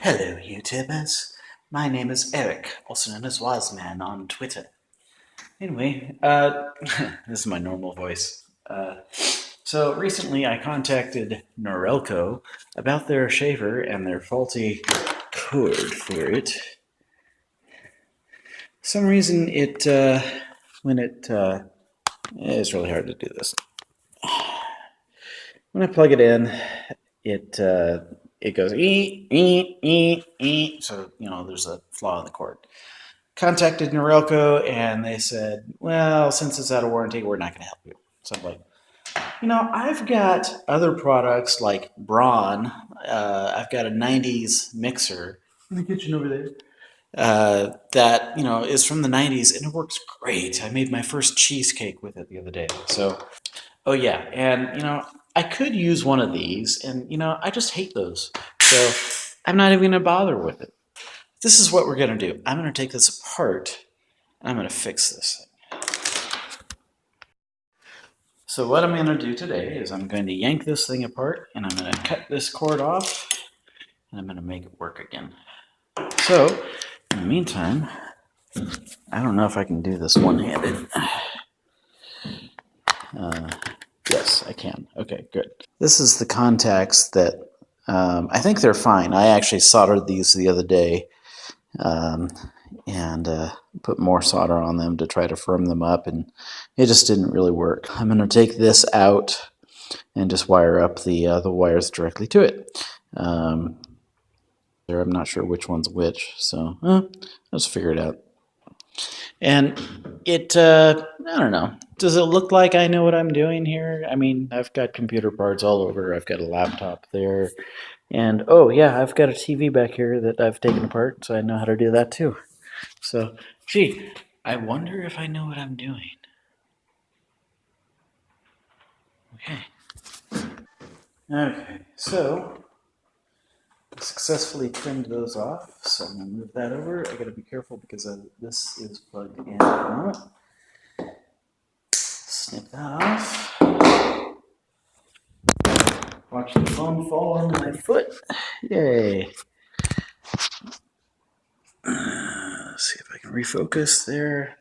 Hello, YouTubers. My name is Eric, also known as wazman on Twitter. Anyway, this is my normal voice. So recently I contacted Norelco about their shaver and their faulty cord for it. For some reason it's really hard to do this. When I plug it in, it goes so there's a flaw in the cord. Contacted Norelco and they said, well, since it's out of warranty, we're not going to help you. So I'm like, I've got other products like Braun. I've got a 90s mixer in the kitchen over there that, is from the 90s and it works great. I made my first cheesecake with it the other day. So, oh yeah, and, I could use one of these and, I just hate those. So I'm not even going to bother with it. This is what we're going to do. I'm going to take this apart, and I'm going to fix this thing. So what I'm going to do today is I'm going to yank this thing apart, and I'm going to cut this cord off, and I'm going to make it work again. So, in the meantime, I don't know if I can do this one-handed. Yes, I can. Okay, good. This is the contacts that, I think they're fine. I actually soldered these the other day. And put more solder on them to try to firm them up, and it just didn't really work. I'm going to take this out and just wire up the wires directly to it. I'm not sure which one's which, so I'll just figure it out. And it, I don't know. Does it look like I know what I'm doing here? I mean, I've got computer parts all over. I've got a laptop there. And, oh, yeah, I've got a TV back here that I've taken apart, so I know how to do that too. So, gee, I wonder if I know what I'm doing. Okay, so I successfully trimmed those off, so I'm going to move that over. I got to be careful because this is plugged in at the moment. Snip that off. Watch the phone fall onto my foot. Yay. Let's see if I can refocus there.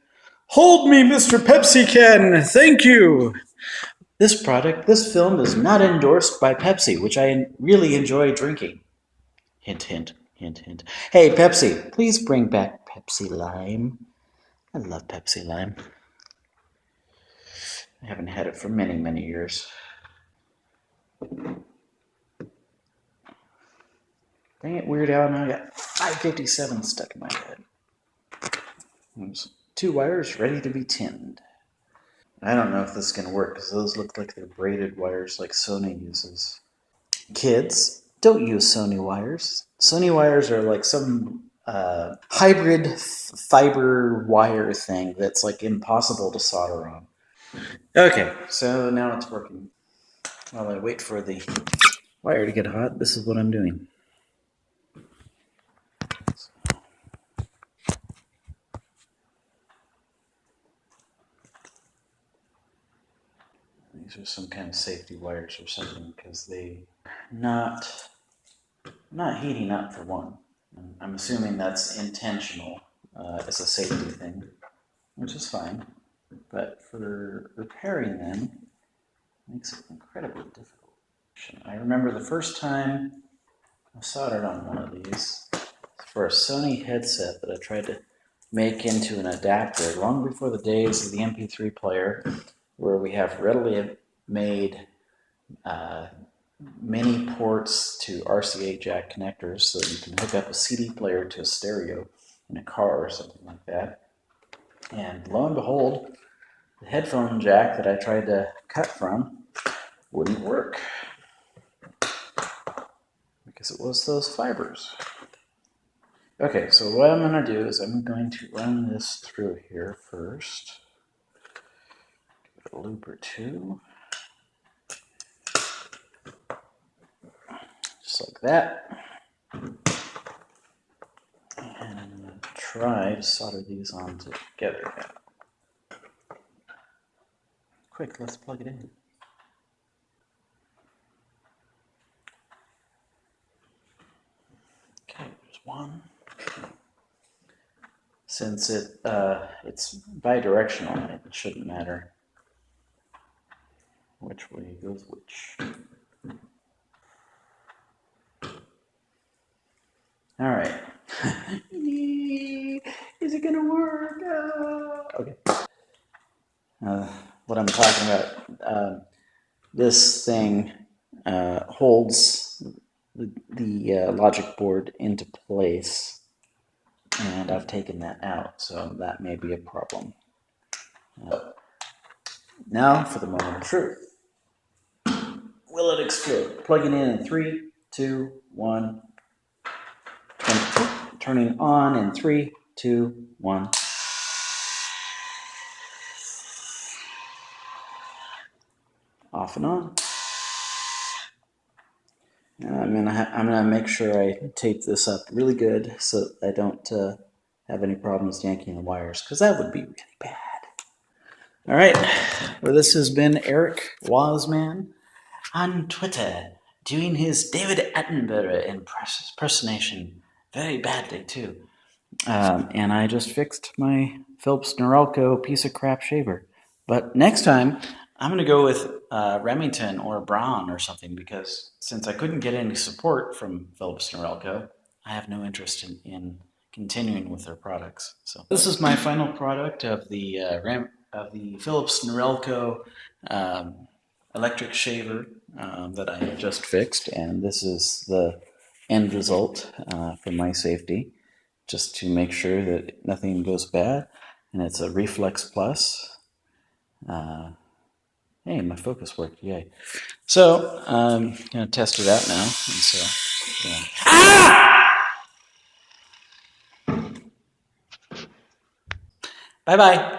Hold me, Mr. Pepsi Can! Thank you! This film is not endorsed by Pepsi, which I really enjoy drinking. Hint, hint, hint, hint. Hey, Pepsi, please bring back Pepsi Lime. I love Pepsi Lime. I haven't had it for many, many years. Dang it, Weird Al, now I got 557 stuck in my head. There's 2 wires ready to be tinned. I don't know if this is going to work because those look like they're braided wires like Sony uses. Kids, don't use Sony wires. Sony wires are like some hybrid fiber wire thing that's like impossible to solder on. Okay, so now it's working. While I wait for the wire to get hot, this is what I'm doing. These are some kind of safety wires or something because they not heating up for one. I'm assuming that's intentional as a safety thing, which is fine. But for repairing them, it makes it incredibly difficult. I remember the first time I soldered on one of these for a Sony headset that I tried to make into an adapter long before the days of the MP3 player, where we have readily made mini ports to RCA jack connectors so that you can hook up a CD player to a stereo in a car or something like that. And lo and behold, the headphone jack that I tried to cut from wouldn't work because it was those fibers. Okay, so what I'm going to do is I'm going to run this through here first. Give it a loop or two. Just like that. And I'm going to try to solder these on together now. Quick, let's plug it in. Okay. on. Since it's bidirectional, it shouldn't matter which way goes which. All right. Is it gonna work? Okay. What I'm talking about, this thing holds the logic board into place, and I've taken that out, so that may be a problem. Now for the moment of truth. Will it explode? Plugging in 3, 2, 1. Turning on in 3, 2, 1. Off and on. And I'm gonna make sure I tape this up really good so I don't have any problems yanking the wires, because that would be really bad. All right. Well, this has been Eric Wazman on Twitter doing his David Attenborough impersonation very badly too. And I just fixed my Philips Norelco piece of crap shaver. But next time, I'm going to go with Remington or Braun or something, because since I couldn't get any support from Philips Norelco, I have no interest in continuing with their products. So this is my final product of the Philips Norelco electric shaver that I just fixed, and this is the end result for my safety, just to make sure that nothing goes bad. And it's a Reflex Plus. Hey, my focus worked, yay. So I'm going to test it out now. And so, yeah. Bye-bye.